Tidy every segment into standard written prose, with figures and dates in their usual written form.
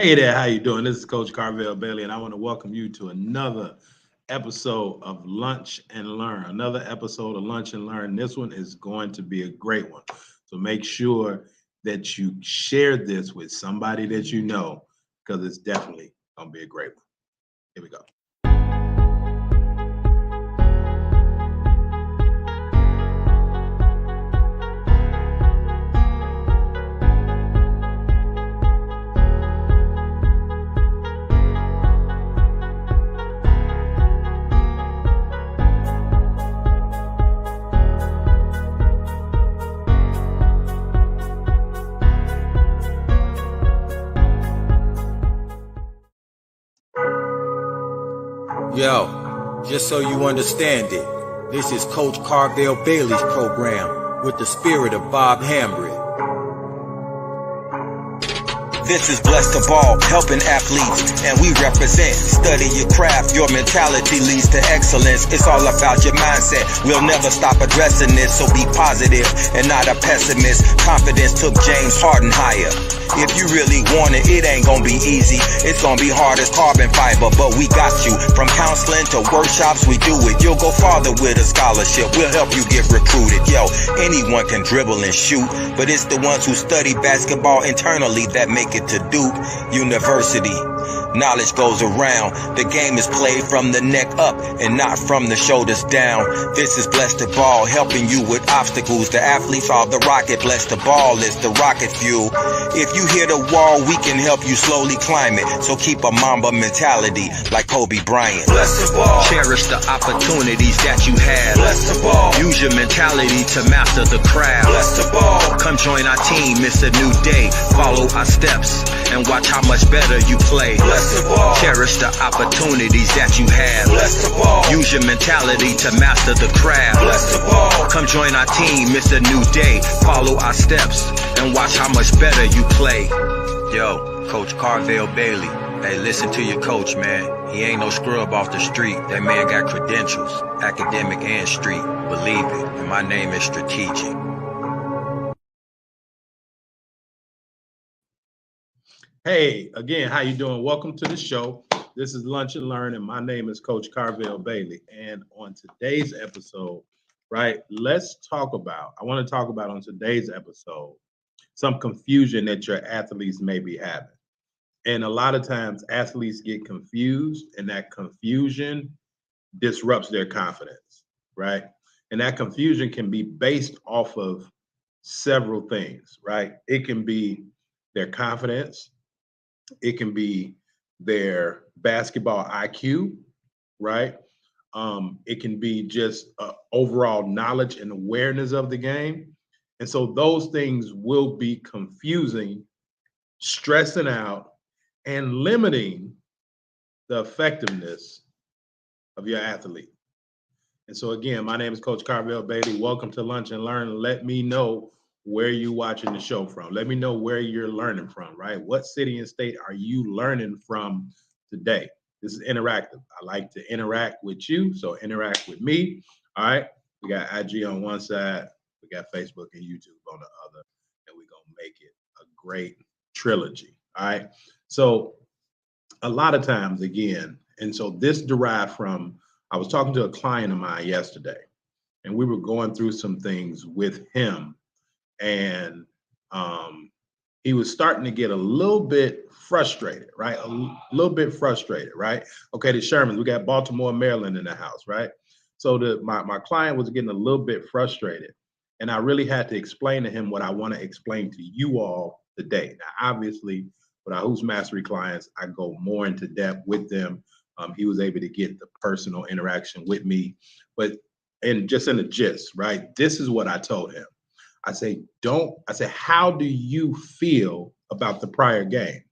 Hey there, how you doing? This is Coach Carvel Bailey, and I want to welcome you to another episode of Lunch and Learn. Another episode of Lunch and Learn. This one is going to be a great one. So make sure that you share this with somebody that you know, because it's definitely going to be a great one. Here we go. Yo, just so you understand it, this is Coach Carvel Bailey's program with the spirit of Bob Hambry. This is Blessed to Ball, helping athletes, and we represent. Study your craft, your mentality leads to excellence. It's all about your mindset. We'll never stop addressing this, so be positive and not a pessimist. Confidence took James Harden higher. If you really want it, it ain't gonna be easy. It's gonna be hard as carbon fiber, but we got you. From counseling to workshops, we do it. You'll go farther with a scholarship. We'll help you get recruited. Yo, anyone can dribble and shoot, but it's the ones who study basketball internally that make it to Duke University. Knowledge goes around. The game is played from the neck up and not from the shoulders down. This is Blessed to Ball, helping you with obstacles. The athletes are the rocket. Blessed to Ball is the rocket fuel. If you hit a wall, we can help you slowly climb it. So keep a Mamba mentality like Kobe Bryant. Blessed to Ball. Cherish the opportunities that you have. Blessed to Ball. Use your mentality to master the craft. Blessed to Ball. Come join our team, it's a new day. Follow our steps and watch how much better you play. Blessed to Ball. Cherish the opportunities that you have. Blessed to Ball. Use your mentality to master the craft. Blessed to Ball. Come join our team, it's a new day. Follow our steps and watch how much better you play. Yo, Coach Carvel Bailey. Hey, listen to your coach, man. He ain't no scrub off the street. That man got credentials, academic and street. Believe it, and my name is Strategic. Hey, again, how you doing? Welcome to the show. This is Lunch and Learn, and my name is Coach Carvel Bailey. And on today's episode, right, I want to talk about on today's episode, some confusion that your athletes may be having. And a lot of times athletes get confused, and that confusion disrupts their confidence, right? And that confusion can be based off of several things, right? It can be their confidence. It can be their basketball IQ, right? It can be just overall knowledge and awareness of the game. And so those things will be confusing, stressing out, and limiting the effectiveness of your athlete. And so again, my name is Coach Carvel Bailey. Welcome to Lunch and Learn. Let me know where you're watching the show from. Let me know where you're learning from, right? What city and state are you learning from today? This is interactive. I like to interact with you, so interact with me. All right. We got IG on one side, we got Facebook and YouTube on the other, and we're going to make it a great trilogy. All right. So a lot of times, again, and so this derived from, I was talking to a client of mine yesterday, and we were going through some things with him, and he was starting to get a little bit frustrated, right? A little bit frustrated, right? Okay, the Shermans, we got Baltimore, Maryland in the house, right? So my client was getting a little bit frustrated, and I really had to explain to him what I want to explain to you all today. Now, obviously, with our Hoops Mastery clients, I go more into depth with them. He was able to get the personal interaction with me, but just in the gist, right? This is what I told him. I say, how do you feel about the prior game?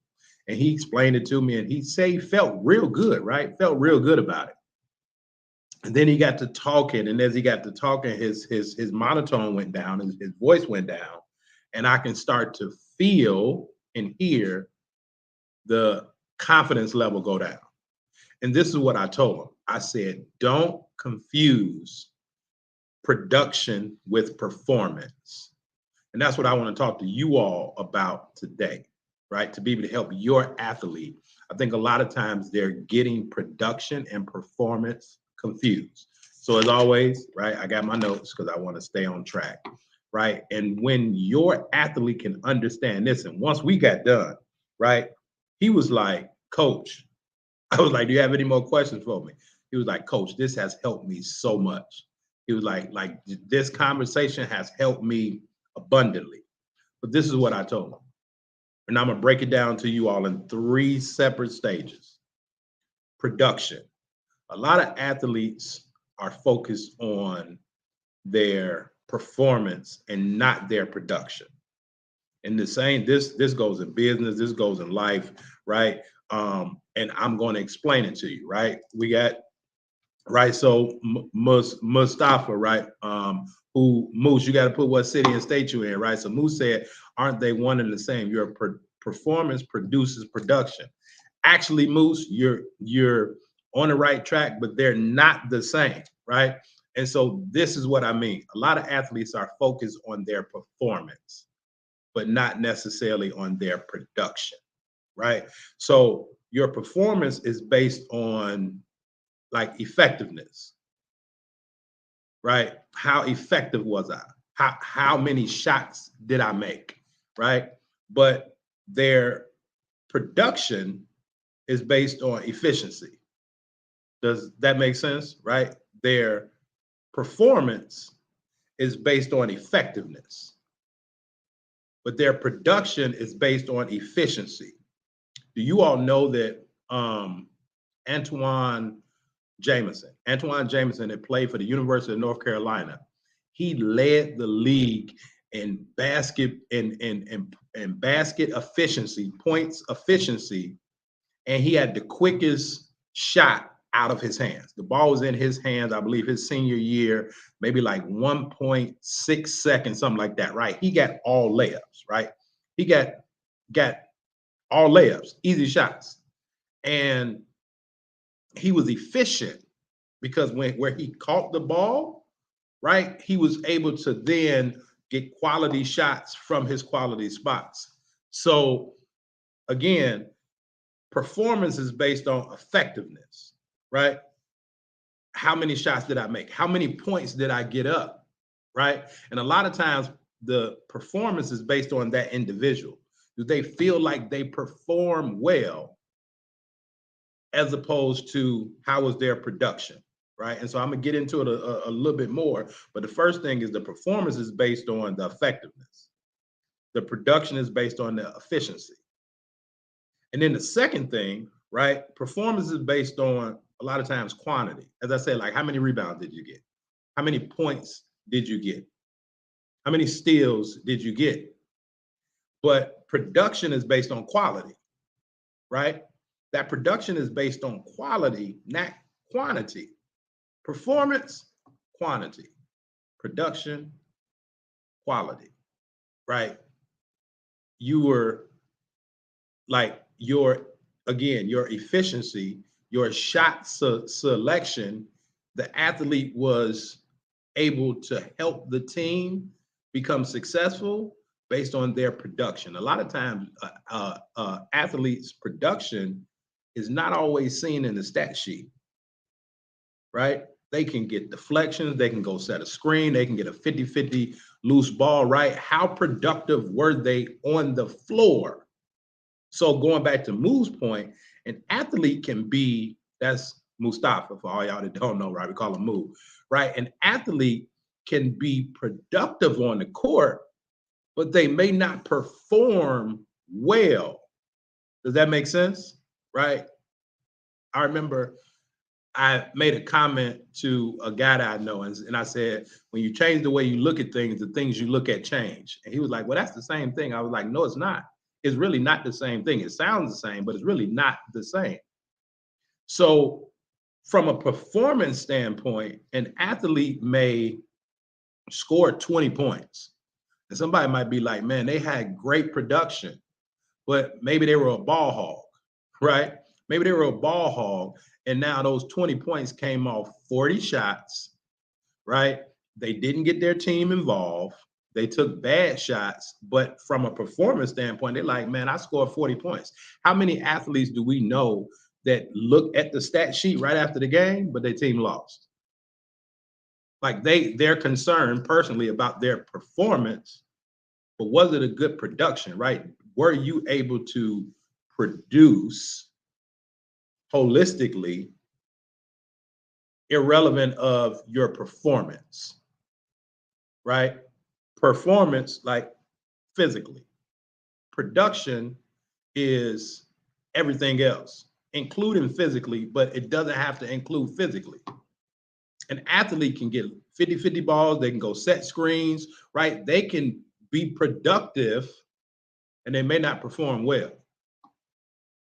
And he explained it to me, and he said he felt real good, right? Felt real good about it. And then he got to talking, and as he got to talking, his monotone went down, his voice went down, and I can start to feel and hear the confidence level go down. And this is what I told him. I said, don't confuse production with performance. And that's what I want to talk to you all about today. right? To be able to help your athlete. I think a lot of times they're getting production and performance confused. So as always, right, I got my notes because I want to stay on track, right? And when your athlete can understand this, and once we got done, right, he was like, Coach, I was like, do you have any more questions for me? He was like, Coach, this has helped me so much. He was like this conversation has helped me abundantly. But this is what I told him. And I'm going to break it down to you all in 3 separate stages. Production. A lot of athletes are focused on their performance and not their production. And this goes in business, this goes in life, right? And I'm going to explain it to you, right? We got, right? So Mustafa, right? Who Moose, you got to put what city and state you're in, right? So Moose said, aren't they one and the same? Your performance produces production. Actually, Moose, you're on the right track, but they're not the same, right? And so this is what I mean. A lot of athletes are focused on their performance, but not necessarily on their production, right? So your performance is based on like effectiveness, right? How effective was I? How many shots did I make, right? But their production is based on efficiency. Does that make sense, right? Their performance is based on effectiveness, but their production is based on efficiency. Do you all know that Antawn Jamison had played for the University of North Carolina. He led the league in basket and basket efficiency, points efficiency, and he had the quickest shot out of his hands. The ball was in his hands, I believe, his senior year, maybe like 1.6 seconds, something like that, right? He got all layups, right? He got all layups, easy shots, and he was efficient because where he caught the ball, right, he was able to then get quality shots from his quality spots. So again, performance is based on effectiveness, right? How many shots did I make? How many points did I get up, right? And a lot of times the performance is based on that individual. Do they feel like they perform well, as opposed to how was their production, right? And so I'm gonna get into it a little bit more, but the first thing is the performance is based on the effectiveness. The production is based on the efficiency. And then the second thing, right? Performance is based on a lot of times quantity. As I said, like how many rebounds did you get? How many points did you get? How many steals did you get? But production is based on quality, right? That production is based on quality, not quantity. Performance, quantity. Production, quality, right? You were like your efficiency, your shot selection, the athlete was able to help the team become successful based on their production. A lot of times, athletes' production is not always seen in the stat sheet, right? They can get deflections, they can go set a screen, they can get a 50-50 loose ball, right? How productive were they on the floor? So going back to Moo's point, an athlete can be, that's Mustafa for all y'all that don't know, right? We call him Moo, right? An athlete can be productive on the court, but they may not perform well. Does that make sense? Right? I remember I made a comment to a guy that I know, and I said, when you change the way you look at things, the things you look at change. And he was like, well, that's the same thing. I was like, no, it's not. It's really not the same thing. It sounds the same, but it's really not the same. So from a performance standpoint, an athlete may score 20 points. And somebody might be like, man, they had great production, but maybe they were a ball hog, right? Maybe they were a ball hog, and now those 20 points came off 40 shots, right? They didn't get their team involved. They took bad shots, but from a performance standpoint, they're like, man, I scored 40 points. How many athletes do we know that look at the stat sheet right after the game, but their team lost? Like they're concerned personally about their performance, but was it a good production, right? Were you able to produce holistically, irrelevant of your performance, right? Performance, like physically. Production is everything else, including physically, but it doesn't have to include physically. An athlete can get 50-50 balls, they can go set screens, right? They can be productive and they may not perform well.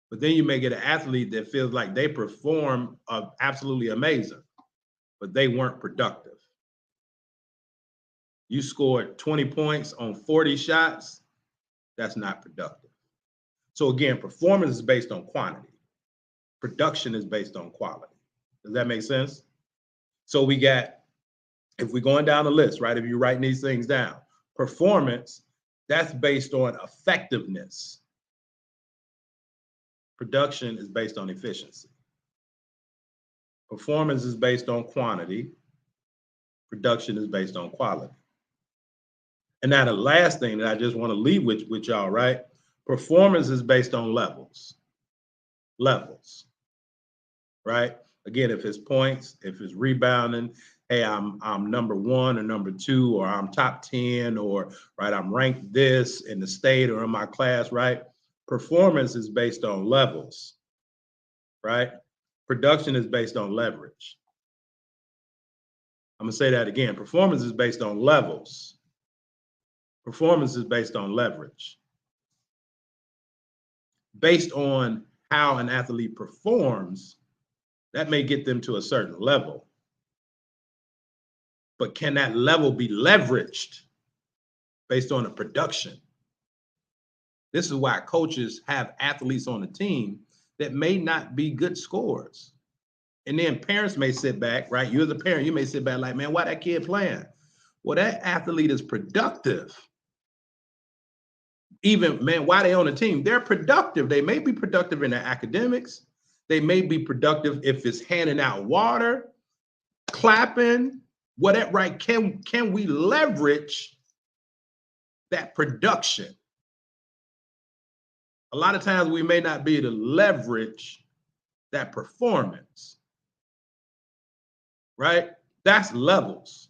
But then you may get an athlete that feels like they perform absolutely amazing, but they weren't productive. You scored 20 points on 40 shots, that's not productive. So again, performance is based on quantity. Production is based on quality. Does that make sense? So we got, if we're going down the list, right, if you're writing these things down, performance, that's based on effectiveness. Production is based on efficiency. Performance is based on quantity. Production is based on quality. And now the last thing that I just want to leave with y'all, right? Performance is based on levels. Levels, right? Again, if it's points, if it's rebounding, hey, I'm number 1 or number 2, or I'm top 10, or right, I'm ranked this in the state or in my class, right? Performance is based on levels, right? Production is based on leverage. I'm gonna say that again. Performance is based on levels. Performance is based on leverage. Based on how an athlete performs, that may get them to a certain level. But can that level be leveraged based on the production? This is why coaches have athletes on the team that may not be good scorers. And then parents may sit back, right? You as a parent, you may sit back like, man, why that kid playing? Well, that athlete is productive. Even, man, why they on the team? They're productive. They may be productive in their academics. They may be productive if it's handing out water, clapping, whatever, right? Can we leverage that production? A lot of times we may not be able to leverage that performance, right? That's levels.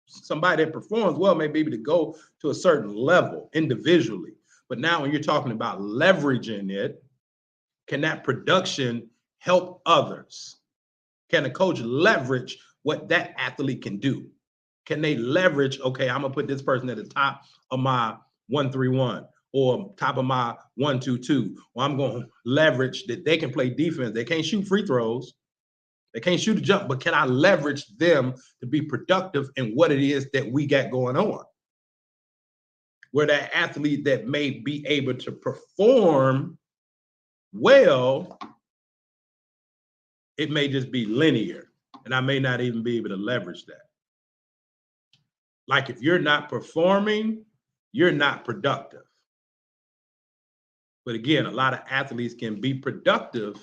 Somebody that performs well may be able to go to a certain level individually. But now when you're talking about leveraging it, can that production help others? Can a coach leverage what that athlete can do? Can they leverage, okay, I'm gonna put this person at the top of my 1-3-1 or top of my 1-2-2, or I'm gonna leverage that they can play defense. They can't shoot free throws. They can't shoot a jump, but can I leverage them to be productive in what it is that we got going on? Where that athlete that may be able to perform well, it may just be linear, and I may not even be able to leverage that. Like if you're not performing, you're not productive. But again, a lot of athletes can be productive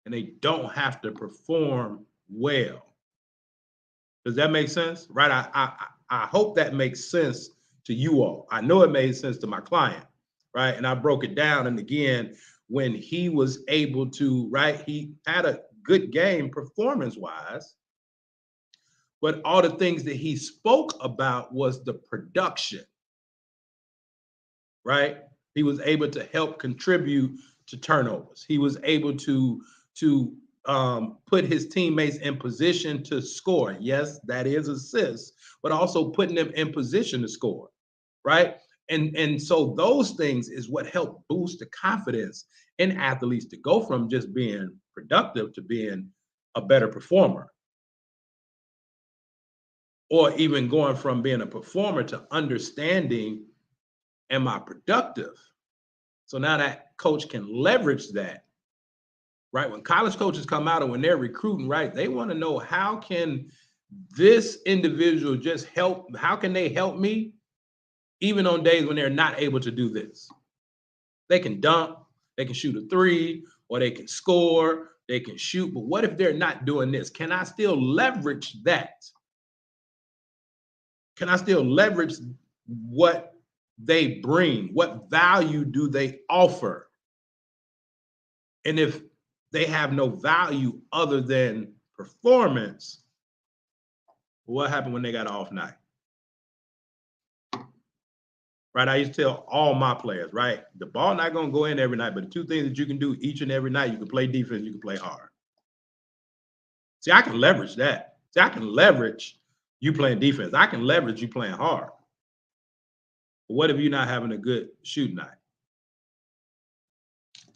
and they don't have to perform well. Does that make sense? Right? I hope that makes sense to you all. I know it made sense to my client, right? And I broke it down. And again, when he was able to, right, he had a good game performance-wise, but all the things that he spoke about was the production, right? He was able to help contribute to turnovers. He was able to put his teammates in position to score. Yes, that is assists, but also putting them in position to score, right? And so those things is what help boost the confidence in athletes to go from just being productive to being a better performer. Or even going from being a performer to understanding, am I productive? So now that coach can leverage that, right? When college coaches come out and when they're recruiting, right, they want to know how can this individual just help, how can they help me even on days when they're not able to do this. They can dunk, they can shoot a three, or they can score, they can shoot. But what if they're not doing this? Can I still leverage that? Can I still leverage what they bring? What value do they offer? And if they have no value other than performance, what happened when they got an off night? Right, I used to tell all my players, right, the ball not going to go in every night, but the two things that you can do each and every night, you can play defense, you can play hard. See, I can leverage that. See, I can leverage you playing defense. I can leverage you playing hard. But what if you're not having a good shooting night?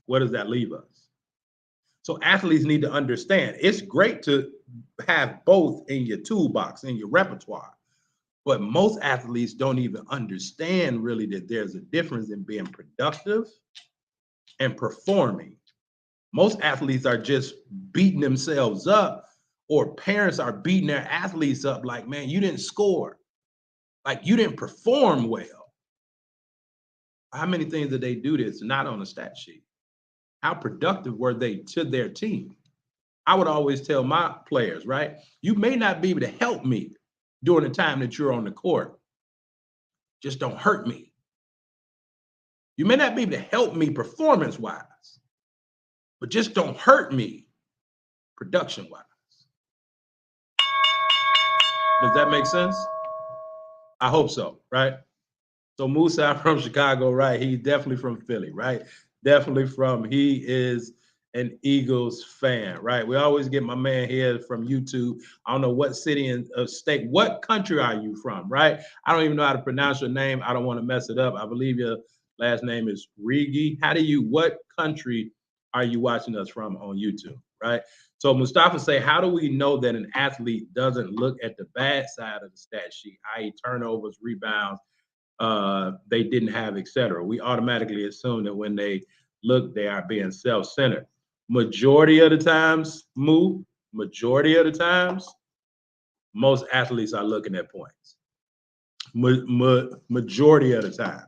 Where does that leave us? So athletes need to understand it's great to have both in your toolbox, in your repertoire. But most athletes don't even understand really that there's a difference in being productive and performing. Most athletes are just beating themselves up, or parents are beating their athletes up like, man, you didn't score. Like, you didn't perform well. How many things did they do this not on a stat sheet? How productive were they to their team? I would always tell my players, right? You may not be able to help me during the time that you're on the court. Just don't hurt me. You may not be able to help me performance-wise, but just don't hurt me production-wise. Does that make sense? I hope so, right? So Musa from Chicago, right? He's definitely from Philly, right? He is an Eagles fan, right? We always get my man here from YouTube. I don't know what city and state, what country are you from, right? I don't even know how to pronounce your name. I don't want to mess it up. I believe your last name is Rigi. What country are you watching us from on YouTube, right? So Mustafa say, how do we know that an athlete doesn't look at the bad side of the stat sheet, i.e. turnovers, rebounds, they didn't have, etc.? We automatically assume that when they look, they are being self-centered. Majority of the times, most athletes are looking at points. Majority of the time.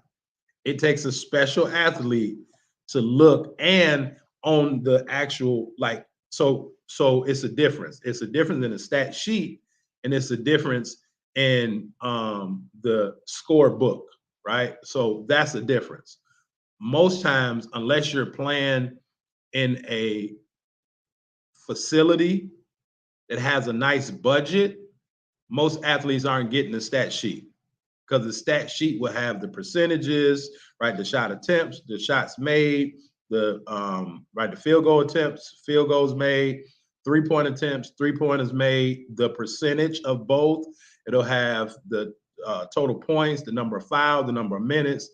It takes a special athlete to look, and on the actual, like, so it's a difference. It's a difference in the stat sheet, and it's a difference in the score book, right? So that's a difference. Most times, unless you're playing in a facility that has a nice budget, most athletes aren't getting the stat sheet, because the stat sheet will have the percentages, right? The shot attempts, the shots made, the field goal attempts, field goals made, 3-point attempts, 3-pointers made, the percentage of both. It'll have the total points, the number of fouls, the number of minutes,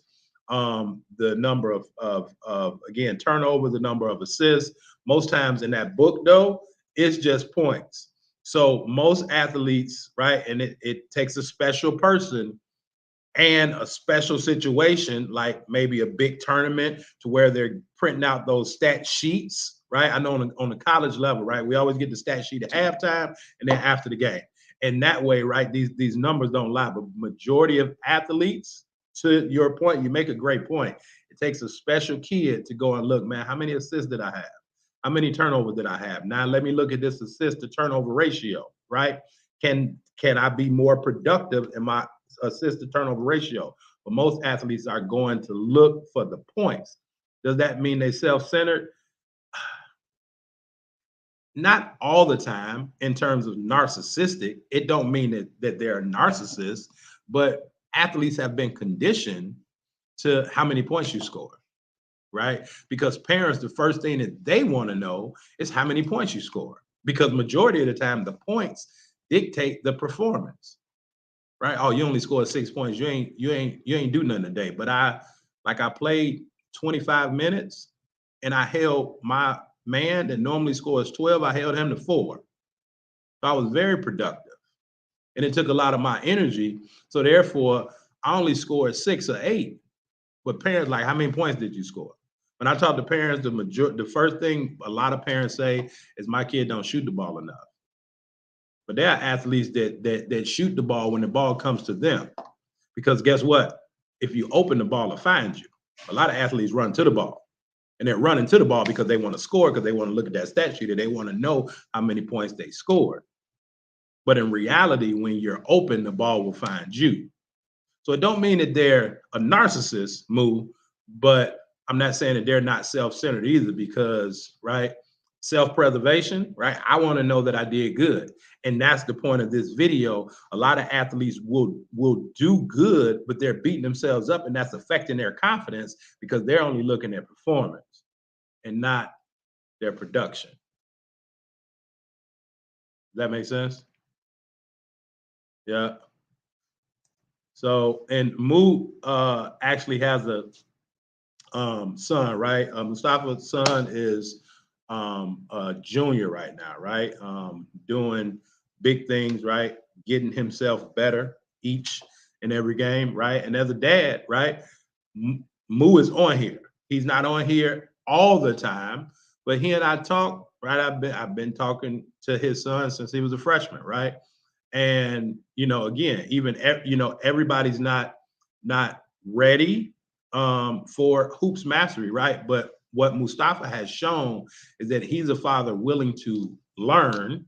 the number of again, turnovers, the number of assists. Most times in that book, though, it's just points. So most athletes, right, and it takes a special person and a special situation, like maybe a big tournament, to where they're printing out those stat sheets, right? I know on the college level, right, we always get the stat sheet at halftime and then after the game. And that way, right, these numbers don't lie. But majority of athletes, to your point, you make a great point. It takes a special kid to go and look, man, how many assists did I have? How many turnovers did I have? Now let me look at this assist to turnover ratio, right? Can I be more productive in my assist to turnover ratio? But most athletes are going to look for the points. Does that mean they self-centered? Not all the time in terms of narcissistic. It don't mean that they're narcissists, but athletes have been conditioned to how many points you score, right? Because parents, the first thing that they want to know is how many points you score, because majority of the time the points dictate the performance, right? Oh, you only scored 6 points. You ain't do nothing today. But I played 25 minutes and I held my man that normally scores 12, I held him to 4. So I was very productive. And it took a lot of my energy. So therefore, I only scored 6 or 8. But parents, like, how many points did you score? When I talk to parents, the first thing a lot of parents say is, my kid don't shoot the ball enough. But there are athletes that shoot the ball when the ball comes to them. Because guess what? if you open the ball, it'll find you. A lot of athletes run to the ball, and they're running to the ball because they want to score, because they want to look at that stat sheet, and they want to know how many points they scored. But in reality, when you're open, the ball will find you. So it don't mean that they're a narcissist, Moo, but I'm not saying that they're not self-centered either, because, right, self-preservation, right? I want to know that I did good. And that's the point of this video. A lot of athletes will do good, but they're beating themselves up, and that's affecting their confidence because they're only looking at performance and not their production. Does that make sense? Yeah. So, and Moo actually has a son, right? Mustafa's son is a junior right now, right? Doing big things, right? Getting himself better each and every game, right? And as a dad, right? Moo is on here. He's not on here all the time, but he and I talk, right? I've been talking to his son since he was a freshman, right? And again, even everybody's not ready for hoops mastery, right? But what Mustafa has shown is that he's a father willing to learn,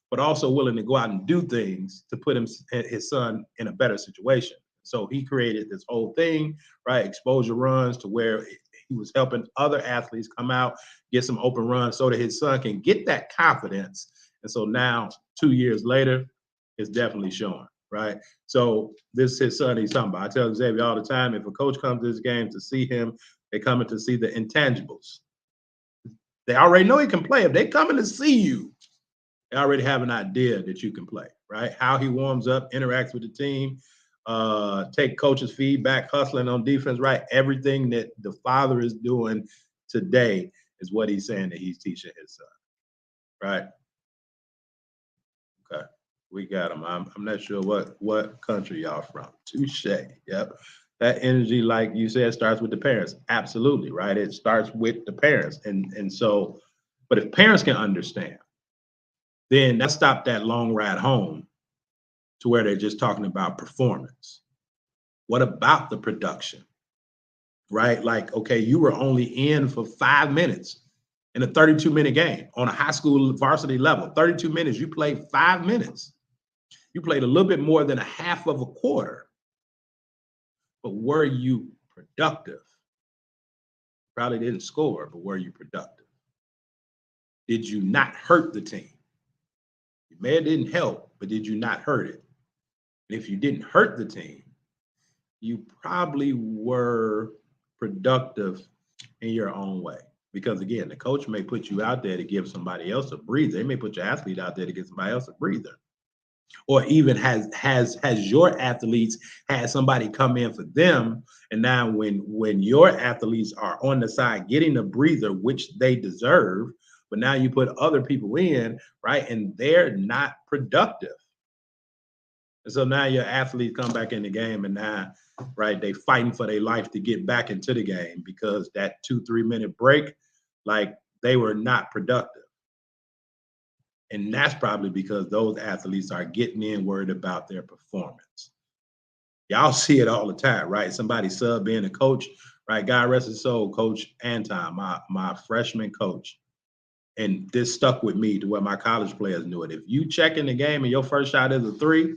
but also willing to go out and do things to put his son in a better situation. So he created this whole thing, right? Exposure runs, to where he was helping other athletes come out, get some open runs so that his son can get that confidence. And so now, 2 years later, it's definitely showing, right? So this is his son he's talking about. I tell Xavier all the time, if a coach comes to this game to see him, they're coming to see the intangibles. They already know he can play. If they coming to see you, they already have an idea that you can play, right? How he warms up, interacts with the team, take coach's feedback, hustling on defense, right? Everything that the father is doing today is what he's saying that he's teaching his son, right? Okay, we got him. I'm not sure what country y'all from. Touche. Yep. That energy, like you said, starts with the parents. Absolutely, right? It starts with the parents. And so, but if parents can understand, then that stopped that long ride home to where they're just talking about performance. What about the production? Right? Like, okay, you were only in for 5 minutes in a 32-minute game on a high school varsity level. 32 minutes, you played 5 minutes. You played a little bit more than a half of a quarter. But were you productive? Probably didn't score, but were you productive? Did you not hurt the team? You may have didn't help, but did you not hurt it? And if you didn't hurt the team, you probably were productive in your own way. Because again, the coach may put you out there to give somebody else a breather. They may put your athlete out there to give somebody else a breather. Or even has your athletes had somebody come in for them, and now when your athletes are on the side getting a breather, which they deserve, but now you put other people in, right, and they're not productive. And so now your athletes come back in the game, and now, right, they fighting for their life to get back into the game because that 2-3 minute break, like, they were not productive. And that's probably because those athletes are getting in worried about their performance. Y'all see it all the time, right? Somebody sub being a coach, right? God rest his soul, Coach Anton, my freshman coach. And this stuck with me to where my college players knew it. If you check in the game and your first shot is a 3,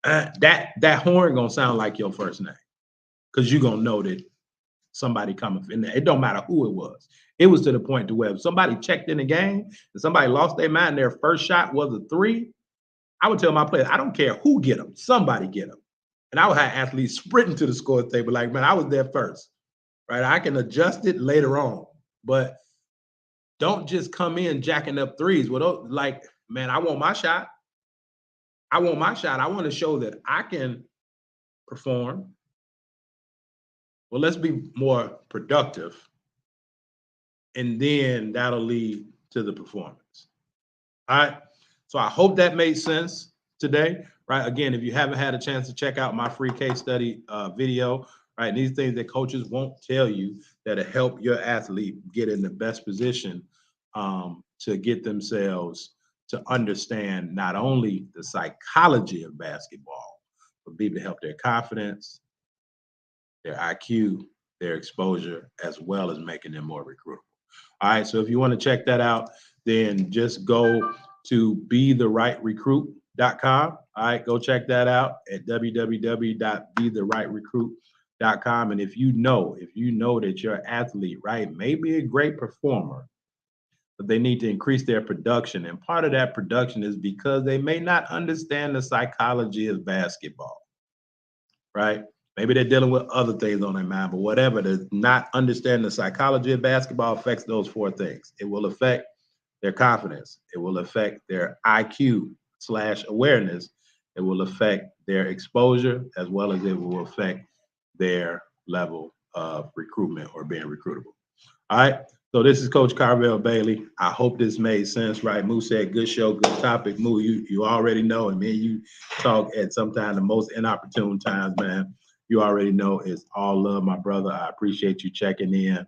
that horn gonna sound like your first name, because you're gonna know that somebody coming in there. It don't matter who it was. It was to the point to where if somebody checked in the game and somebody lost their mind, their first shot was a 3, I would tell my players, I don't care who get them, somebody get them. And I would have athletes sprinting to the score table like, man, I was there first, right? I can adjust it later on, but don't just come in jacking up 3s. Well, like, man, I want my shot. I want my shot. I want to show that I can perform. Well, let's be more productive, and then that'll lead to the performance. All right. So I hope that made sense today, right? Again, if you haven't had a chance to check out my free case study video, right? These things that coaches won't tell you that'll help your athlete get in the best position to get themselves to understand not only the psychology of basketball, but be able to help their confidence, their IQ, their exposure, as well as making them more recruitable. All right, so if you want to check that out, then just go to BeTheRightRecruit.com. All right, go check that out at www.BeTheRightRecruit.com. And if you know that your athlete, right, may be a great performer, but they need to increase their production. And part of that production is because they may not understand the psychology of basketball, right? Maybe they're dealing with other things on their mind, but whatever, to not understand the psychology of basketball affects those four things. It will affect their confidence. It will affect their IQ/awareness. It will affect their exposure, as well as it will affect their level of recruitment or being recruitable. All right. So this is Coach Carvel Bailey. I hope this made sense, right? Moo said, good show, good topic. Moo, you already know, and me and you talk at sometimes the most inopportune times, man. You already know it's all love, my brother. I appreciate you checking in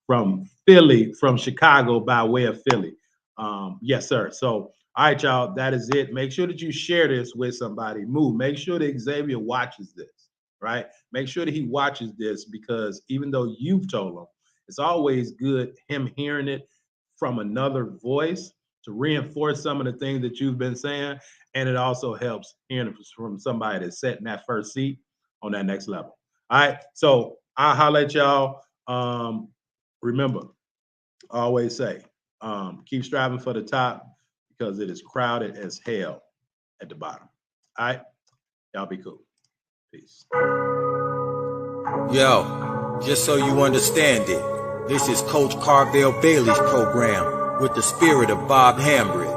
from Philly, from Chicago by way of Philly. Yes, sir. So, all right, y'all, that is it. Make sure that you share this with somebody. Moo, make sure that Xavier watches this, right? Make sure that he watches this, because even though you've told him, it's always good him hearing it from another voice to reinforce some of the things that you've been saying. And it also helps hearing it from somebody that's setting that first seat on that next level. All right. So I'll holler at y'all. Remember, I always say, keep striving for the top, because it is crowded as hell at the bottom. All right. Y'all be cool. Peace. Yo, just so you understand it, this is Coach Carvel Bailey's program with the spirit of Bob Hambry.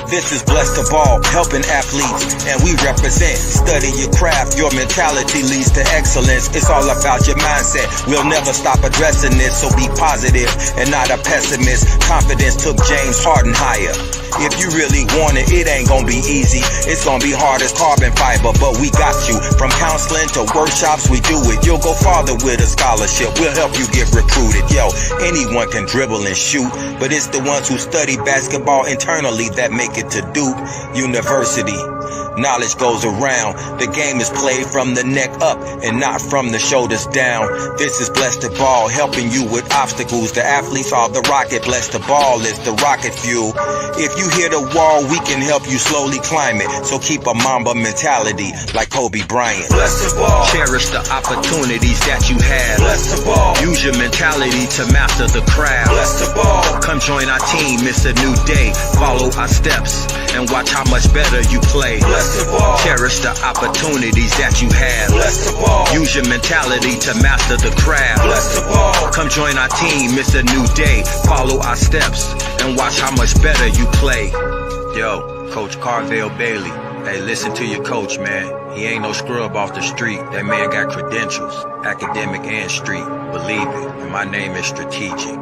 This is Bless the Ball, helping athletes, and we represent. Study your craft, your mentality leads to excellence. It's all about your mindset. We'll never stop addressing this, so be positive and not a pessimist. Confidence took James Harden higher. If you really want it, it ain't gonna be easy. It's gonna be hard as carbon fiber, but we got you. From counseling to workshops, we do it. You'll go farther with a scholarship. We'll help you get recruited. Yo, anyone can dribble and shoot, but it's the ones who study basketball internally that make it to Duke University. Knowledge goes around. The game is played from the neck up and not from the shoulders down. This is Bless the Ball, helping you with obstacles. The athletes are the rocket. Bless the Ball is the rocket fuel. If you hit a wall, we can help you slowly climb it. So keep a Mamba mentality like Kobe Bryant. Bless the Ball. Cherish the opportunities that you have. Bless the Ball. Use your mentality to master the craft. Bless the Ball. Come join our team, it's a new day. Follow our steps and watch how much better you play. Bless the Ball. Cherish the opportunities that you have. Bless the Ball. Use your mentality to master the craft. Bless the Ball. Come join our team, it's a new day. Follow our steps and watch how much better you play. Yo, Coach Carvel Bailey. Hey, listen to your coach, man. He ain't no scrub off the street. That man got credentials, academic and street. Believe it. And my name is strategic.